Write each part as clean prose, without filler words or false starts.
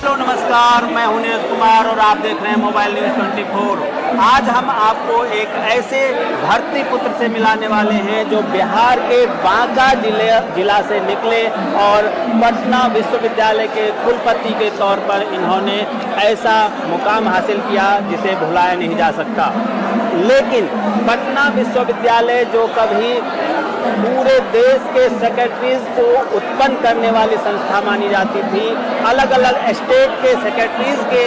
Hello नमस्कार, मैं हूं नीरज कुमार और आप देख रहे हैं मोबाइल न्यूज़ 24। आज हम आपको एक ऐसे धरती पुत्र से मिलाने वाले हैं जो बिहार के बांका जिला से निकले और पटना विश्वविद्यालय के कुलपति के तौर पर इन्होंने ऐसा मुकाम हासिल किया जिसे भुलाया नहीं जा सकता। लेकिन पटना विश्वविद्यालय जो कभी पूरे देश के सेक्रेटरीज को उत्पन्न करने वाली संस्था मानी जाती थी, अलग अलग स्टेट के सेक्रेटरीज के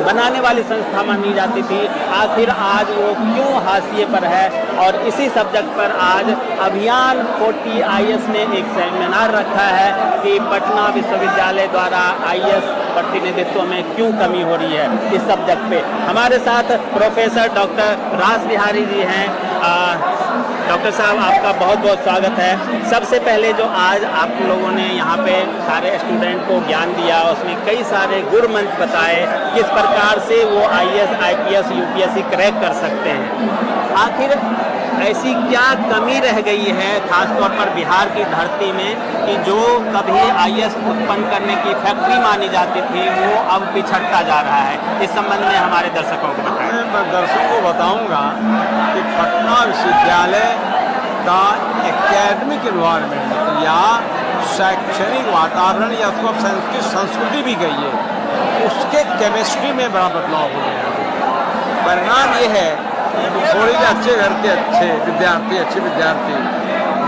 बनाने वाली संस्था मानी जाती थी, आखिर आज वो क्यों हाशिए पर है। और इसी सब्जेक्ट पर आज अभियान 40 IAS ने एक सेमिनार रखा है कि पटना विश्वविद्यालय द्वारा IAS प्रतिनिधित्व में क्यों कमी हो रही है। इस सब्जेक्ट पे हमारे साथ प्रोफेसर डॉक्टर रास बिहारी जी हैं। डॉक्टर साहब, आपका बहुत बहुत स्वागत है। सबसे पहले जो आज आप लोगों ने यहाँ पे सारे स्टूडेंट को ज्ञान दिया, उसमें कई सारे गुर मंत्र बताए किस प्रकार से वो IAS IPS UPSC क्रैक कर सकते हैं। आखिर ऐसी क्या कमी रह गई है खासतौर पर बिहार की धरती में कि जो कभी IAS उत्पन्न करने की फैक्ट्री मानी जाती थी वो अब पिछड़ता जा रहा है। इस संबंध में हमारे दर्शकों को बताएं। मैं दर्शकों को बताऊंगा कि पटना विश्वविद्यालय का एकेडमिक एनवायरनमेंट या शैक्षणिक वातावरण या उसको संस्कृति भी गई है, उसके केमिस्ट्री में बड़ा बदलाव हो गया। परिणाम ये है थोड़े अच्छे घर के अच्छे विद्यार्थी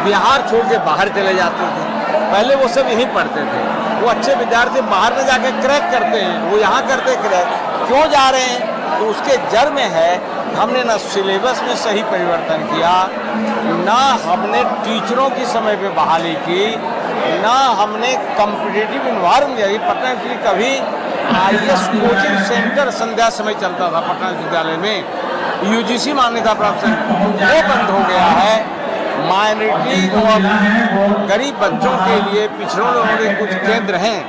बिहार छोड़ के बाहर चले जाते थे। पहले वो सब यहीं पढ़ते थे, वो अच्छे विद्यार्थी बाहर में जाके क्रैक करते हैं, वो यहाँ करते क्रैक क्यों जा रहे हैं? तो उसके जड़ में है हमने ना सिलेबस में सही परिवर्तन किया, ना हमने टीचरों की समय पे बहाली की, ना हमने कॉम्पिटिटिव इन्वायरमेंट। पटना की कभी IAS कोचिंग सेंटर संध्या समय चलता था पटना विश्वविद्यालय में, UGC मान्यता प्राप्त वो बंद हो गया है। माइनॉरिटी और गरीब बच्चों के लिए पिछड़ों लोगों के कुछ केंद्र हैं,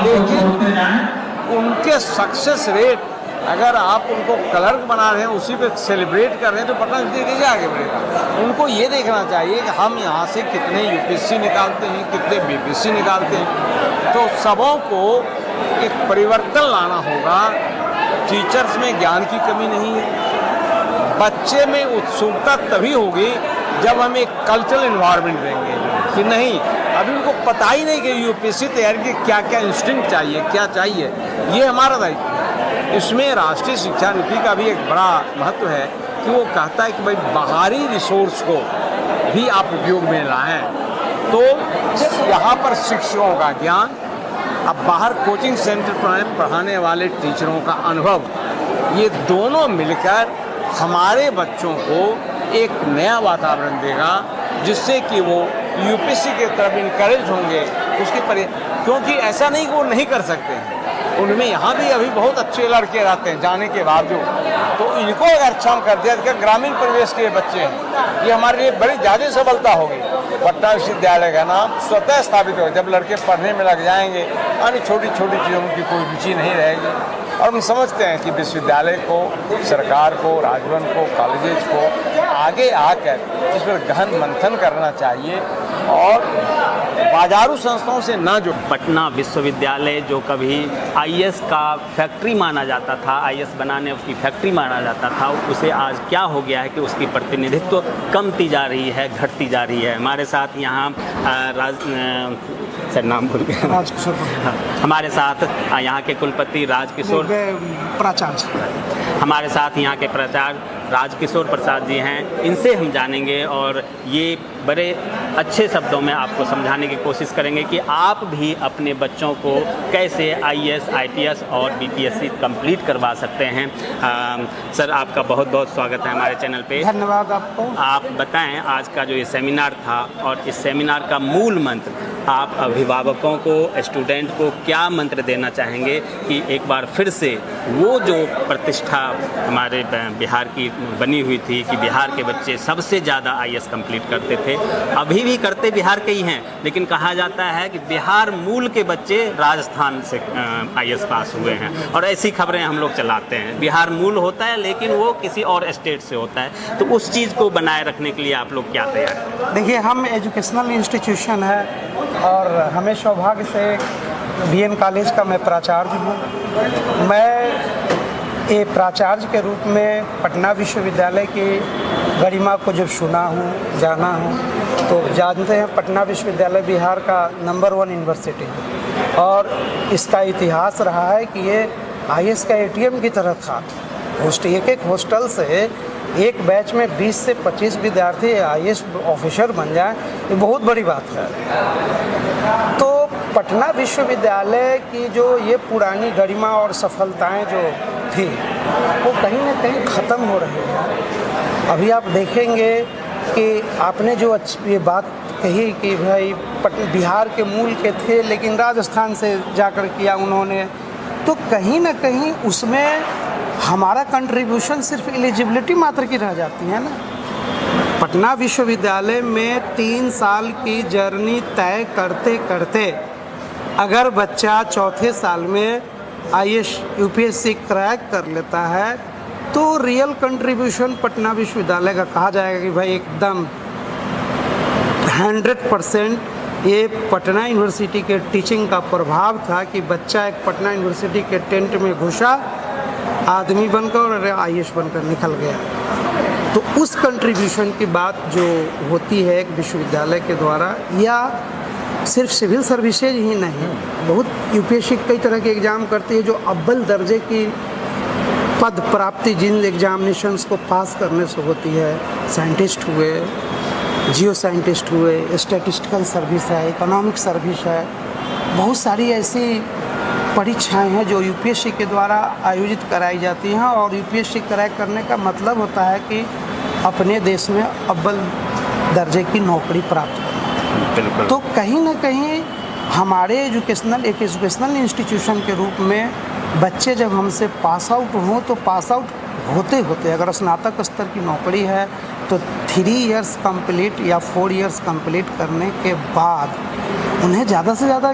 लेकिन उनके सक्सेस रेट अगर आप उनको क्लर्क बना रहे हैं, उसी पे सेलिब्रेट कर रहे हैं, तो पटना कैसे आगे बढ़ेगा। उनको ये देखना चाहिए कि हम यहाँ से कितने UPSC निकालते हैं, कितने BPSC निकालते हैं। तो सबों को एक परिवर्तन लाना होगा। टीचर्स में ज्ञान की कमी नहीं है, बच्चे में उत्सुकता तभी होगी जब हम एक कल्चरल इन्वायरमेंट देंगे कि नहीं, अभी उनको पता ही नहीं कि UPSC तैयारी के क्या क्या इंस्टिंक्ट चाहिए, क्या चाहिए। ये हमारा दायित्व है। इसमें राष्ट्रीय शिक्षा नीति का भी एक बड़ा महत्व है कि वो कहता है कि भाई बाहरी रिसोर्स को भी आप उपयोग में लाएं। तो यहाँ पर शिक्षकों का ज्ञान, अब बाहर कोचिंग सेंटर पर पढ़ाने वाले टीचरों का अनुभव, ये दोनों मिलकर हमारे बच्चों को एक नया वातावरण देगा जिससे कि वो UPSC की तरफ इनकरेज होंगे। क्योंकि ऐसा नहीं कि वो नहीं कर सकते हैं, उनमें यहाँ भी अभी बहुत अच्छे लड़के रहते हैं जाने के बावजूद। तो इनको अगर अच्छा हम कर दिया, ग्रामीण परिवेश के बच्चे हैं, ये हमारे लिए बड़ी ज़्यादा सफलता होगी। पटना विश्वविद्यालय का नाम स्वतः स्थापित हो, जब लड़के पढ़ने में लग जाएंगे, अन्य छोटी छोटी चीज़ों की कोई रुचि नहीं रहेगी। और हम समझते हैं कि विश्वविद्यालय को, सरकार को, राजभवन को, कॉलेजेस को आगे आकर इस पर गहन मंथन करना चाहिए और बाजारू संस्थाओं से ना जो। पटना विश्वविद्यालय जो कभी IAS का फैक्ट्री माना जाता था, IAS बनाने उसकी फैक्ट्री माना जाता था, उसे आज क्या हो गया है कि उसकी प्रतिनिधित्व कमती जा रही है, घटती जा रही है। हमारे साथ यहाँ सर नाम भूल गया, राजकिशोर, हमारे साथ यहाँ के कुलपति राजकिशोर प्राचार्य, हमारे साथ यहाँ के प्राचार्य राजकिशोर प्रसाद जी हैं। इनसे हम जानेंगे और ये बड़े अच्छे शब्दों में आपको समझाने की कोशिश करेंगे कि आप भी अपने बच्चों को कैसे IAS IPS और BPSC कंप्लीट करवा सकते हैं। सर, आपका बहुत बहुत स्वागत है हमारे चैनल पे। धन्यवाद आपको। आप बताएं आज का जो ये सेमिनार था और इस सेमिनार का मूल मंत्र, आप अभिभावकों को, स्टूडेंट को क्या मंत्र देना चाहेंगे कि एक बार फिर से वो जो प्रतिष्ठा हमारे बिहार की बनी हुई थी कि बिहार के बच्चे सबसे ज़्यादा IAS कंप्लीट करते थे, अभी भी करते बिहार के ही हैं, लेकिन कहा जाता है कि बिहार मूल के बच्चे राजस्थान से IAS पास हुए हैं। और ऐसी खबरें हम लोग चलाते हैं, बिहार मूल होता है लेकिन वो किसी और स्टेट से होता है। तो उस चीज़ को बनाए रखने के लिए आप लोग क्या तैयार हैं? देखिए, हम एजुकेशनल इंस्टीट्यूशन है और हमें सौभाग्य से बीएन कॉलेज का मैं प्राचार्य हूँ। मैं एक प्राचार्य के रूप में पटना विश्वविद्यालय की गरिमा को जब सुना हूँ, जाना हूँ, तो जानते हैं पटना विश्वविद्यालय बिहार का नंबर 1 यूनिवर्सिटी है और इसका इतिहास रहा है कि ये आईएएस का एटीएम की तरह था। एक हॉस्टल से एक बैच में 20 से 25 विद्यार्थी आईएएस ऑफिसर बन जाए, ये बहुत बड़ी बात है। तो पटना विश्वविद्यालय की जो ये पुरानी गरिमा और सफलताएं जो थी वो कहीं ना कहीं ख़त्म हो रही है। अभी आप देखेंगे कि आपने जो ये बात कही कि भाई बिहार के मूल के थे लेकिन राजस्थान से जाकर किया उन्होंने, तो कहीं ना कहीं उसमें हमारा कंट्रीब्यूशन सिर्फ एलिजिबिलिटी मात्र की रह जाती है ना। पटना विश्वविद्यालय में 3 साल की जर्नी तय करते करते अगर बच्चा चौथे साल में आईएएस यूपीएससी क्रैक कर लेता है तो रियल कंट्रीब्यूशन पटना विश्वविद्यालय का कहा जाएगा कि भाई एकदम 100% ये पटना यूनिवर्सिटी के टीचिंग का प्रभाव था कि बच्चा एक पटना यूनिवर्सिटी के टेंट में घुसा, आदमी बनकर और आईएएस बनकर निकल गया। तो उस कंट्रीब्यूशन की बात जो होती है एक विश्वविद्यालय के द्वारा, या सिर्फ सिविल सर्विसेज ही नहीं, बहुत यूपीएससी कई तरह के एग्ज़ाम करती है जो अव्वल दर्जे की पद प्राप्ति जिन एग्जामिनेशंस को पास करने से होती है, साइंटिस्ट हुए, जियो साइंटिस्ट हुए, स्टैटिस्टिकल सर्विस है, इकोनॉमिक सर्विस है, बहुत सारी ऐसी परीक्षाएं हैं जो यूपीएससी के द्वारा आयोजित कराई जाती हैं और यूपीएससी क्रैक करने का मतलब होता है कि अपने देश में अव्वल दर्जे की नौकरी प्राप्त करना। बिल्कुल। तो कहीं ना कहीं हमारे एजुकेशनल इंस्टीट्यूशन के रूप में बच्चे जब हमसे पास आउट हों तो पास आउट होते होते अगर स्नातक स्तर की नौकरी है तो 3 इयर्स कंप्लीट या 4 इयर्स कंप्लीट करने के बाद उन्हें ज़्यादा से ज़्यादा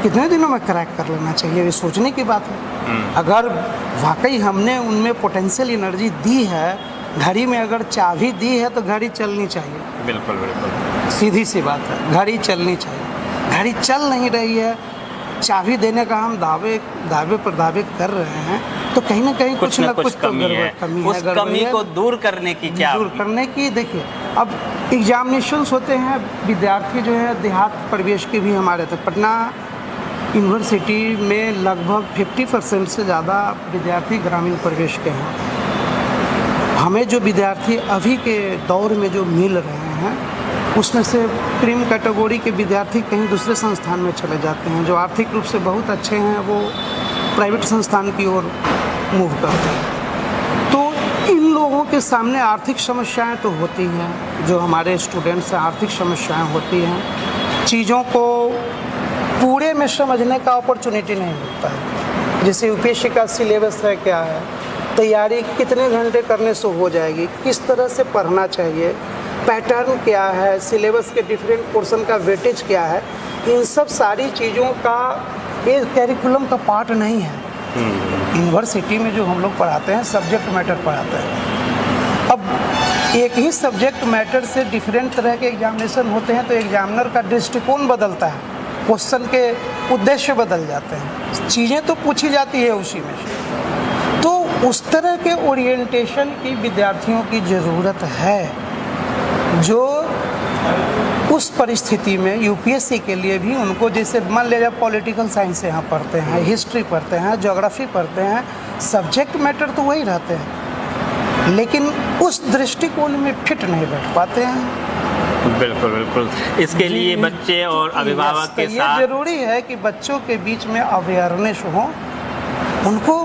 कितने दिनों में क्रैक कर लेना चाहिए, ये सोचने की बात है। अगर वाकई हमने उनमें पोटेंशियल एनर्जी दी है, घड़ी में अगर चाबी दी है तो घड़ी चलनी चाहिए। बिल्कुल बिल्कुल, सीधी सी बात है, घड़ी चलनी चाहिए। घड़ी चल नहीं रही है, चाबी देने का हम दावे पर दावे कर रहे हैं, तो कहीं ना कहीं कुछ ना कुछ कमी है। उस कमी को दूर करने की क्या? दूर करने की, देखिए अब एग्जामिनेशंस होते हैं, विद्यार्थी जो है देहात परिवेश के भी हमारे थे। पटना यूनिवर्सिटी में लगभग 50% से ज़्यादा विद्यार्थी ग्रामीण परिवेश के हैं। हमें जो विद्यार्थी अभी के दौर में जो मिल रहे हैं उसमें से प्रीम कैटेगरी के विद्यार्थी कहीं दूसरे संस्थान में चले जाते हैं, जो आर्थिक रूप से बहुत अच्छे हैं वो प्राइवेट संस्थान की ओर मूव करते हैं। तो इन लोगों के सामने आर्थिक समस्याएं तो होती हैं, जो हमारे स्टूडेंट्स हैं आर्थिक समस्याएं होती हैं, चीज़ों को पूरे में समझने का अपॉर्चुनिटी नहीं मिलता है। जैसे यूपीएससी का सिलेबस है, क्या है, तैयारी कितने घंटे करने से हो जाएगी, किस तरह से पढ़ना चाहिए, पैटर्न क्या है, सिलेबस के डिफरेंट पोर्शन का वेटेज क्या है, इन सब सारी चीज़ों का ये कैरिकुलम का पार्ट नहीं है। यूनिवर्सिटी में जो हम लोग पढ़ाते हैं सब्जेक्ट मैटर पढ़ाते हैं। अब एक ही सब्जेक्ट मैटर से डिफरेंट तरह के एग्जामिनेशन होते हैं तो एग्जामिनर का दृष्टिकोण बदलता है, क्वेश्चन के उद्देश्य बदल जाते हैं, चीज़ें तो पूछी जाती है उसी में से। तो उस तरह के ओरिएंटेशन की विद्यार्थियों की ज़रूरत है जो उस परिस्थिति में यूपीएससी के लिए भी उनको, जैसे मान लीजिए पॉलिटिकल साइंस यहाँ पढ़ते हैं, हिस्ट्री पढ़ते हैं, ज्योग्राफी पढ़ते हैं, सब्जेक्ट मैटर तो वही रहते हैं लेकिन उस दृष्टिकोण में फिट नहीं बैठ पाते हैं। बिल्कुल बिल्कुल, इसके लिए बच्चे और अभिभावक के साथ ये ज़रूरी है कि बच्चों के बीच में अवेयरनेस हो, उनको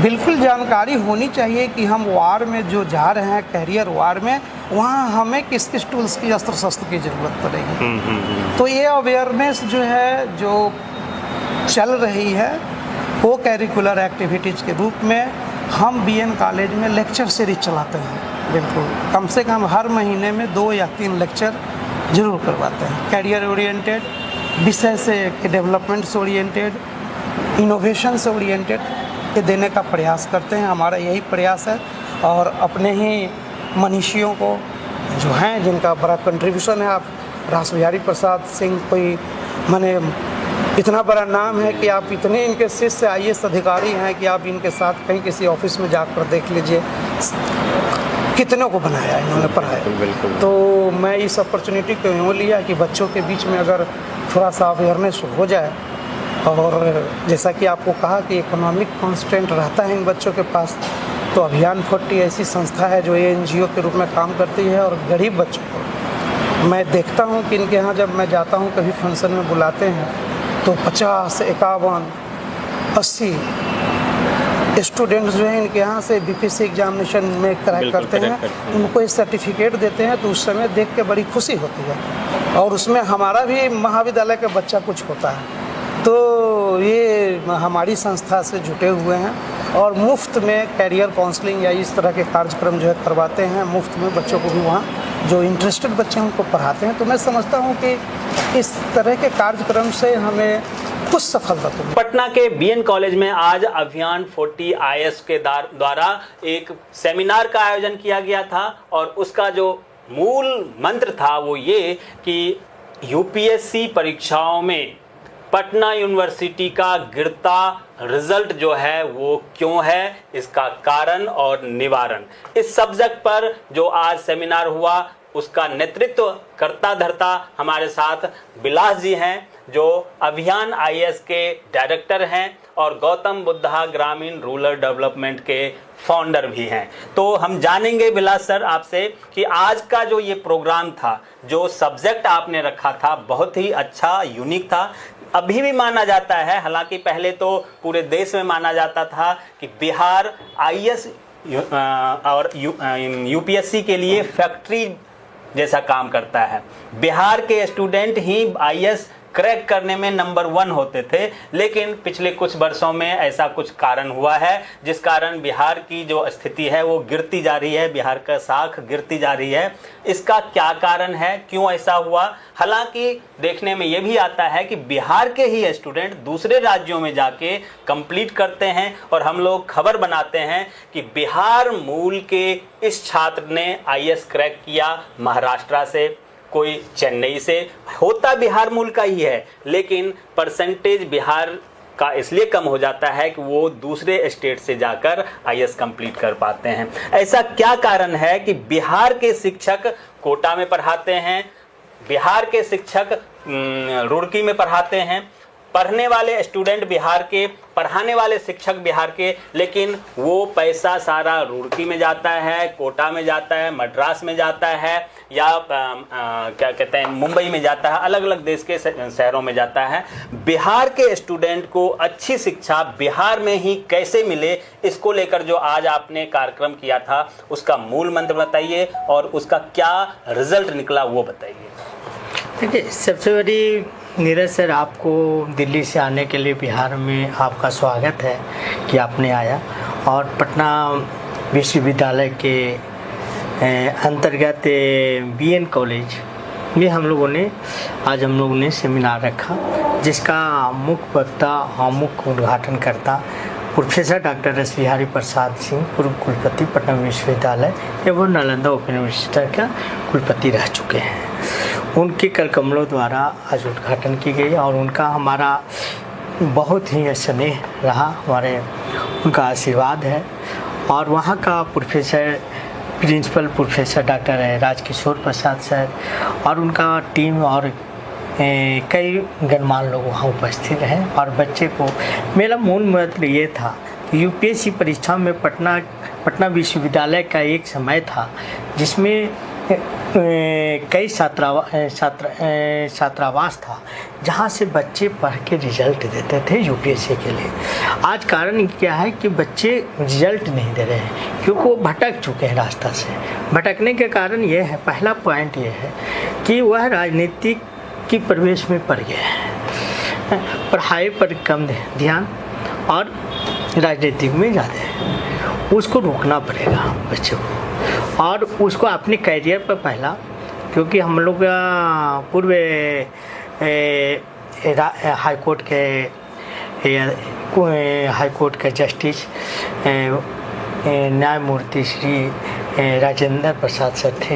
बिल्कुल जानकारी होनी चाहिए कि हम वार में जो जा रहे हैं, कैरियर वार में, वहाँ हमें किस किस टूल्स की, अस्त्र शस्त्र की ज़रूरत पड़ेगी। तो ये अवेयरनेस जो है जो चल रही है को करिकुलर एक्टिविटीज़ के रूप में हम बीएन कॉलेज में लेक्चर सीरीज चलाते हैं। बिल्कुल, कम से कम हर महीने में 2 या 3 लेक्चर जरूर करवाते हैं, कैरियर ओरिएंटेड, विषय से डेवलपमेंट से ओरिएंटेड, इनोवेशन से ओरिएंटेड ये देने का प्रयास करते हैं। हमारा यही प्रयास है और अपने ही मनीषियों को जो हैं जिनका बड़ा कंट्रीब्यूशन है, आप रास बिहारी प्रसाद सिंह कोई माने इतना बड़ा नाम है कि आप इतने इनके शिष्य IAS अधिकारी हैं कि आप इनके साथ कहीं किसी ऑफिस में जाकर देख लीजिए कितनों को बनाया इन्होंने, पढ़ाया। बिल्कुल। तो मैं इस अपॉर्चुनिटी को यूँ लिया कि बच्चों के बीच में अगर थोड़ा सा अवेयरनेस हो जाए, और जैसा कि आपको कहा कि इकोनॉमिक कॉन्स्टेंट रहता है इन बच्चों के पास, तो अभियान 40 ऐसी संस्था है जो NGO के रूप में काम करती है और गरीब बच्चों को मैं देखता हूँ कि इनके यहाँ जब मैं जाता हूँ कभी फंक्शन में बुलाते हैं तो 50, 51, 80 स्टूडेंट्स जो हैं इनके यहाँ से BPSC एग्जामिनेशन में क्रैक करते हैं, उनको ये सर्टिफिकेट देते हैं, तो उस समय देख के बड़ी खुशी होती है। और उसमें हमारा भी महाविद्यालय का बच्चा कुछ होता है, तो ये हमारी संस्था से जुटे हुए हैं और मुफ्त में कैरियर काउंसलिंग या इस तरह के कार्यक्रम जो है करवाते हैं, मुफ्त में बच्चों को भी वहाँ जो इंटरेस्टेड बच्चे हैं उनको पढ़ाते हैं। तो मैं समझता हूँ कि इस तरह के कार्यक्रम से हमें कुछ सफलता तो पटना के BN कॉलेज में आज अभियान 40 IAS के द्वारा एक सेमिनार का आयोजन किया गया था और उसका जो मूल मंत्र था वो ये कि UPSC परीक्षाओं में पटना यूनिवर्सिटी का गिरता रिजल्ट जो है वो क्यों है, इसका कारण और निवारण। इस सब्जेक्ट पर जो आज सेमिनार हुआ उसका नेतृत्व करता धरता हमारे साथ बिलास जी हैं, जो अभियान IAS के डायरेक्टर हैं और गौतम बुद्धा ग्रामीण रूरल डेवलपमेंट के फाउंडर भी हैं। तो हम जानेंगे बिलास सर आपसे कि आज का जो ये प्रोग्राम था, जो सब्जेक्ट आपने रखा था, बहुत ही अच्छा, यूनिक था। अभी भी माना जाता है, हालांकि पहले तो पूरे देश में माना जाता था कि बिहार IAS और UPSC के लिए फैक्ट्री जैसा काम करता है। बिहार के स्टूडेंट ही IAS क्रैक करने में नंबर 1 होते थे, लेकिन पिछले कुछ वर्षों में ऐसा कुछ कारण हुआ है जिस कारण बिहार की जो स्थिति है वो गिरती जा रही है, बिहार का साख गिरती जा रही है। इसका क्या कारण है, क्यों ऐसा हुआ? हालांकि देखने में ये भी आता है कि बिहार के ही स्टूडेंट दूसरे राज्यों में जाके कंप्लीट करते हैं और हम लोग खबर बनाते हैं कि बिहार मूल के इस छात्र ने IAS क्रैक किया महाराष्ट्र से, कोई चेन्नई से। होता बिहार मूल का ही है, लेकिन परसेंटेज बिहार का इसलिए कम हो जाता है कि वो दूसरे स्टेट से जाकर IAS कंप्लीट कर पाते हैं। ऐसा क्या कारण है कि बिहार के शिक्षक कोटा में पढ़ाते हैं, बिहार के शिक्षक रुड़की में पढ़ाते हैं, पढ़ने वाले स्टूडेंट बिहार के, पढ़ाने वाले शिक्षक बिहार के, लेकिन वो पैसा सारा रुड़की में जाता है, कोटा में जाता है, मद्रास में जाता है, या क्या कहते हैं मुंबई में जाता है, अलग अलग देश के शहरों में जाता है। बिहार के स्टूडेंट को अच्छी शिक्षा बिहार में ही कैसे मिले, इसको लेकर जो आज आपने कार्यक्रम किया था उसका मूल मंत्र बताइए और उसका क्या रिजल्ट निकला वो बताइए। देखिए, सबसे बड़ी नीरज सर, आपको दिल्ली से आने के लिए बिहार में आपका स्वागत है कि आपने आया, और पटना विश्वविद्यालय के अंतर्गत BN कॉलेज में हम लोगों ने सेमिनार रखा, जिसका मुख्य वक्ता और मुख्य उद्घाटन करता professor doctor S Bihari Prasad Singh, पूर्व कुलपति पटना विश्वविद्यालय एवं नालंदा ओपन यूनिवर्सिटी का कुलपति रह चुके हैं। उनके कर कमलों द्वारा आज उद्घाटन की गई और उनका हमारा बहुत ही स्नेह रहा, उनका आशीर्वाद है। और वहाँ का प्रिंसिपल प्रोफेसर डॉक्टर राजकिशोर प्रसाद सर और उनका टीम और कई गणमान्य लोग वहाँ उपस्थित हैं। और बच्चे को मेरा मूल मंत्र ये था कि UPSC परीक्षा में पटना विश्वविद्यालय का एक समय था जिसमें कई छात्रावास था जहाँ से बच्चे पढ़ के रिजल्ट देते थे UPSC के लिए। आज कारण क्या है कि बच्चे रिजल्ट नहीं दे रहे हैं क्योंकि वो भटक चुके हैं रास्ता से। भटकने के कारण ये है, पहला पॉइंट ये है कि वह राजनीतिक की प्रवेश में पड़ गया है, पढ़ाई पर कम ध्यान और राजनीतिक में ज़्यादा है। उसको रोकना पड़ेगा बच्चों को और उसको अपने करियर पर पहला, क्योंकि हम लोग पूर्व हाई कोर्ट के जस्टिस न्यायमूर्ति श्री राजेंद्र प्रसाद सर थे,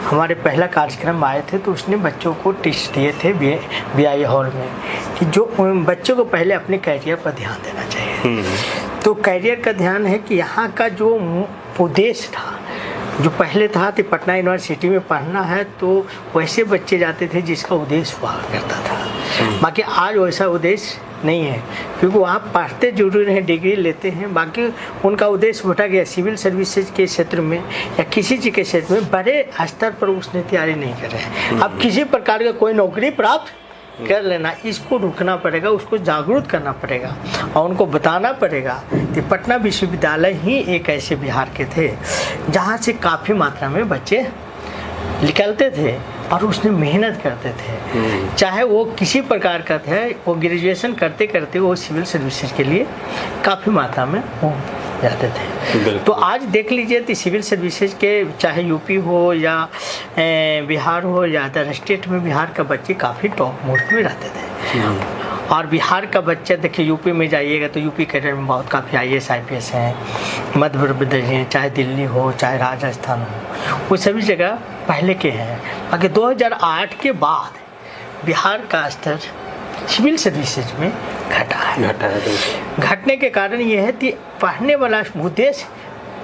हमारे पहला कार्यक्रम आए थे तो उसने बच्चों को टिप्स दिए थे BI हॉल में कि जो बच्चों को पहले अपने कैरियर पर ध्यान देना चाहिए। तो कैरियर का ध्यान है कि यहाँ का जो उद्देश्य था, जो पहले था कि पटना यूनिवर्सिटी में पढ़ना है, तो वैसे बच्चे जाते थे जिसका उद्देश्य हुआ करता था। बाकी आज वैसा उद्देश्य नहीं है, क्योंकि वहाँ पढ़ते जरूर हैं, डिग्री लेते हैं, बाकी उनका उद्देश्य उठा गया सिविल सर्विसेज के क्षेत्र में या किसी चीज़ के क्षेत्र में बड़े स्तर पर उसने तैयारी नहीं कर रहे हैं। अब किसी प्रकार का कोई नौकरी प्राप्त कर लेना, इसको रुकना पड़ेगा, उसको जागरूक करना पड़ेगा और उनको बताना पड़ेगा कि पटना विश्वविद्यालय ही एक ऐसे बिहार के थे जहाँ से काफ़ी मात्रा में बच्चे निकलते थे और उसने मेहनत करते थे, चाहे वो किसी प्रकार का थे, वो ग्रेजुएशन करते करते वो सिविल सर्विसेज के लिए काफ़ी मात्रा में वो जाते थे। तो आज देख लीजिए कि सिविल सर्विसेज के चाहे यूपी हो या बिहार हो या अदर स्टेट में बिहार का बच्चे काफ़ी टॉप मोस्ट में रहते थे। और बिहार का बच्चा देखिए यूपी में जाइएगा तो यूपी कैडर में बहुत काफ़ी IAS IPS हैं, मध्य प्रदेश हैं, चाहे दिल्ली हो चाहे राजस्थान हो, वो सभी जगह पहले के हैं। बाकी 2008 के बाद बिहार का स्तर सिविल सर्विसेज में घटा है। घटने के कारण ये है कि पढ़ने वाला उद्देश्य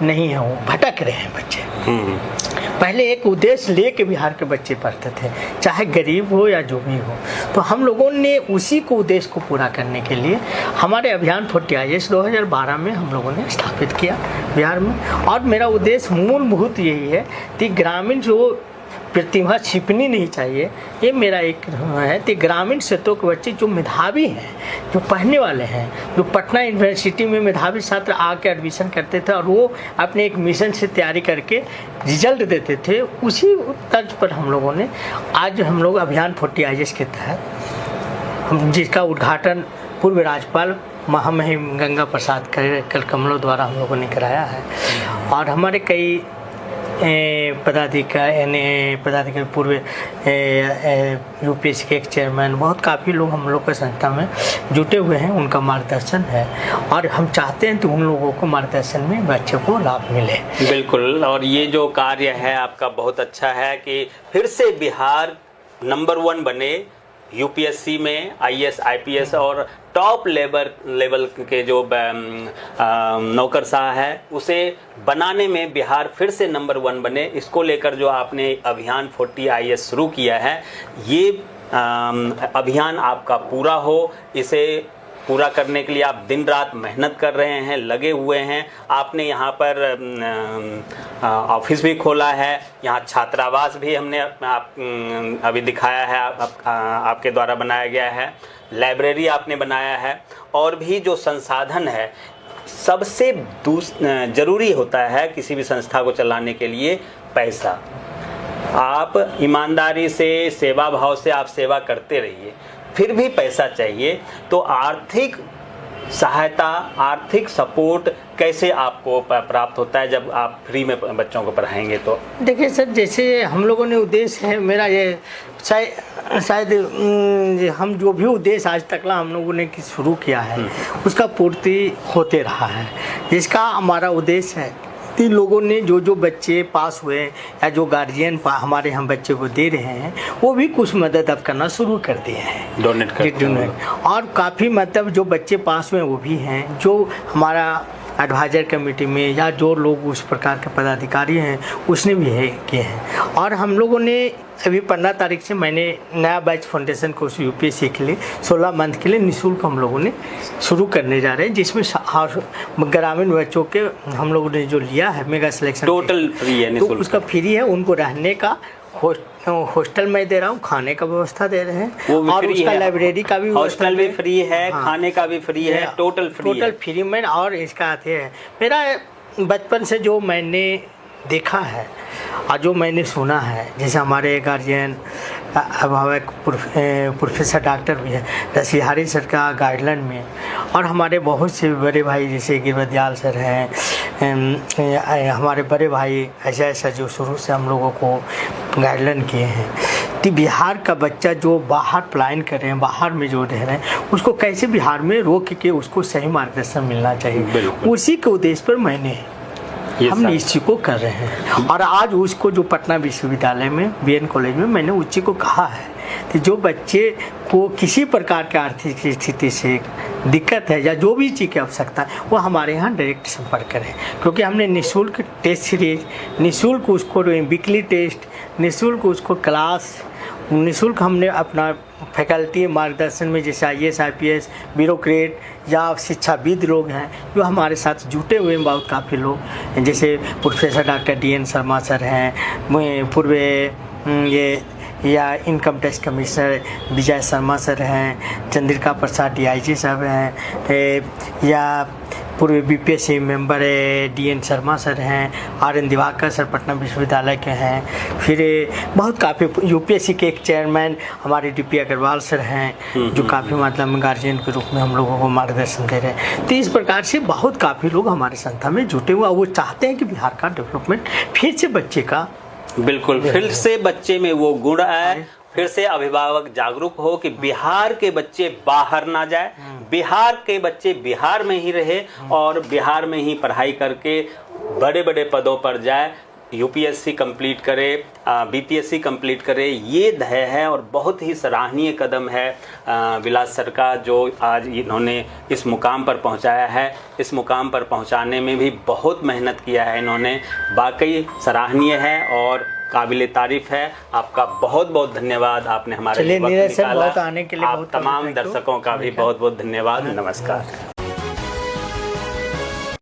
नहीं है, वो भटक रहे हैं बच्चे। पहले एक उद्देश्य लेके बिहार के बच्चे पढ़ते थे, चाहे गरीब हो या जो भी हो। तो हम लोगों ने उसी को उद्देश्य को पूरा करने के लिए हमारे अभियान 40 IAS 2012 में हम लोगों ने स्थापित किया बिहार में। और मेरा उद्देश्य मूलभूत यही है कि ग्रामीण जो प्रतिभा छिपनी नहीं चाहिए, ये मेरा एक है कि ग्रामीण क्षेत्रों के बच्चे जो मेधावी हैं, जो पढ़ने वाले हैं, जो पटना यूनिवर्सिटी में मेधावी छात्र आके एडमिशन करते थे और वो अपने एक मिशन से तैयारी करके रिजल्ट देते थे, उसी तर्ज पर हम लोगों ने आज हम लोग अभियान 40 IAS के तहत जिसका उद्घाटन पूर्व राज्यपाल महामहिम गंगा प्रसाद कलकमलों द्वारा हम लोगों ने कराया है। और हमारे कई पदाधिकारी पूर्व UPSC के एक चेयरमैन, बहुत काफ़ी लोग हम लोग के संस्था में जुटे हुए हैं, उनका मार्गदर्शन है और हम चाहते हैं कि उन लोगों को मार्गदर्शन में बच्चों को लाभ मिले। बिल्कुल, और ये जो कार्य है आपका बहुत अच्छा है कि फिर से बिहार नंबर 1 बने UPSC में, IAS IPS और टॉप लेवल के जो नौकरशाह है उसे बनाने में बिहार फिर से नंबर 1 बने। इसको लेकर जो आपने अभियान 40 IAS शुरू किया है, ये अभियान आपका पूरा हो, इसे पूरा करने के लिए आप दिन रात मेहनत कर रहे हैं, लगे हुए हैं। आपने यहाँ पर ऑफिस भी खोला है, यहाँ छात्रावास भी हमने अभी दिखाया है, आपके द्वारा बनाया गया है, लाइब्रेरी आपने बनाया है, और भी जो संसाधन है। सबसे ज़रूरी होता है किसी भी संस्था को चलाने के लिए पैसा। आप ईमानदारी से, सेवा भाव से आप सेवा करते रहिए, फिर भी पैसा चाहिए। तो आर्थिक सहायता, आर्थिक सपोर्ट कैसे आपको प्राप्त होता है जब आप फ्री में बच्चों को पढ़ाएंगे? तो देखिए सर, जैसे हम लोगों ने उद्देश्य है, मेरा ये शायद हम जो भी उद्देश्य आज तक हम लोगों ने शुरू किया है उसका पूर्ति होते रहा है। जिसका हमारा उद्देश्य है कि लोगों ने जो बच्चे पास हुए या जो गार्जियन हमारे हम बच्चे को दे रहे हैं, वो भी कुछ मदद अब करना शुरू कर दिए हैं, डोनेट। और काफ़ी मतलब जो बच्चे पास हुए वो भी हैं, जो हमारा एडवाइजर कमेटी में या जो लोग उस प्रकार के पदाधिकारी हैं उसने भी है किए हैं। और हम लोगों ने अभी 15 तारीख से मैंने नया बैच फाउंडेशन कोर्स UPSC के लिए 16 मंथ के लिए निःशुल्क हम लोगों ने शुरू करने जा रहे हैं, जिसमें ग्रामीण बच्चों के हम लोगों ने जो लिया है मेगा सिलेक्शन, टोटल फ्री है, तो उसका फ्री है। उनको रहने का हॉस्टल में दे रहा हूँ, खाने का व्यवस्था दे रहे हैं, वो भी और फ्री उसका है, लाइब्रेरी का भी हॉस्टल भी फ्री है, हाँ, खाने का भी फ्री है, टोटल फ्री में। और इसका है मेरा बचपन से जो मैंने देखा है और जो मैंने सुना है, जैसे हमारे गार्जियन अभिभावक प्रोफेसर डॉक्टर भी है रसिहारी सर का गाइडलाइन में, और हमारे बहुत से बड़े भाई जैसे गिरवदयाल सर हैं, हमारे बड़े भाई अजय सर जो शुरू से हम लोगों को गाइडलाइन किए हैं कि बिहार का बच्चा जो बाहर पलायन कर रहे हैं, बाहर में जो रह रहे हैं, उसको कैसे बिहार में रोक के उसको सही मार्गदर्शन मिलना चाहिए। उसी के उद्देश्य पर मैंने हमने इसी को कर रहे हैं। और आज उसको जो पटना विश्वविद्यालय में BN कॉलेज में मैंने उसी को कहा है कि जो बच्चे को किसी प्रकार की आर्थिक स्थिति से दिक्कत है या जो भी चीज़ की आवश्यकता है वो हमारे यहाँ डायरेक्ट संपर्क करें, क्योंकि हमने निःशुल्क टेस्ट सीरीज, निःशुल्क उसको वीकली टेस्ट, निःशुल्क उसको क्लास, निःशुल्क हमने अपना फैकल्टी मार्गदर्शन में जैसे IAS IPS ब्यूरोक्रेट या शिक्षाविद लोग हैं जो हमारे साथ जुटे हुए हैं, बहुत काफ़ी लोग, जैसे professor doctor DN Sharma sir हैं, पूर्व ये या income tax commissioner Vijay Sharma sir हैं, चंद्रिका प्रसाद DIG साहब हैं, या पूर्व BPSC member DN Sharma sir हैं, RN दिवाकर सर पटना विश्वविद्यालय के हैं, फिर बहुत काफ़ी UPSC के एक चेयरमैन हमारे DP अग्रवाल सर हैं जो काफ़ी मतलब में गार्जियन के रूप में हम लोगों को मार्गदर्शन दे रहे हैं। तो इस प्रकार से बहुत काफ़ी लोग हमारे संस्था में जुटे हुए, वो चाहते हैं कि बिहार का डेवलपमेंट फिर से बच्चे का बिल्कुल फिर से बच्चे में वो गुण आए, फिर से अभिभावक जागरूक हो कि बिहार के बच्चे बाहर ना जाए, बिहार के बच्चे बिहार में ही रहे और बिहार में ही पढ़ाई करके बड़े बड़े पदों पर जाए, UPSC कंप्लीट करे, BPSC कंप्लीट करे। ये ध्येय है और बहुत ही सराहनीय कदम है विलास सर का जो आज इन्होंने इस मुकाम पर पहुंचाया है। इस मुकाम पर पहुंचाने में भी बहुत मेहनत किया है इन्होंने, वाकई सराहनीय है और काबिले तारीफ है। आपका बहुत बहुत धन्यवाद, आपने हमारे लिए वक्त निकाला। आने के लिए आप तमाम दर्शकों का भी बहुत बहुत धन्यवाद। नमस्कार।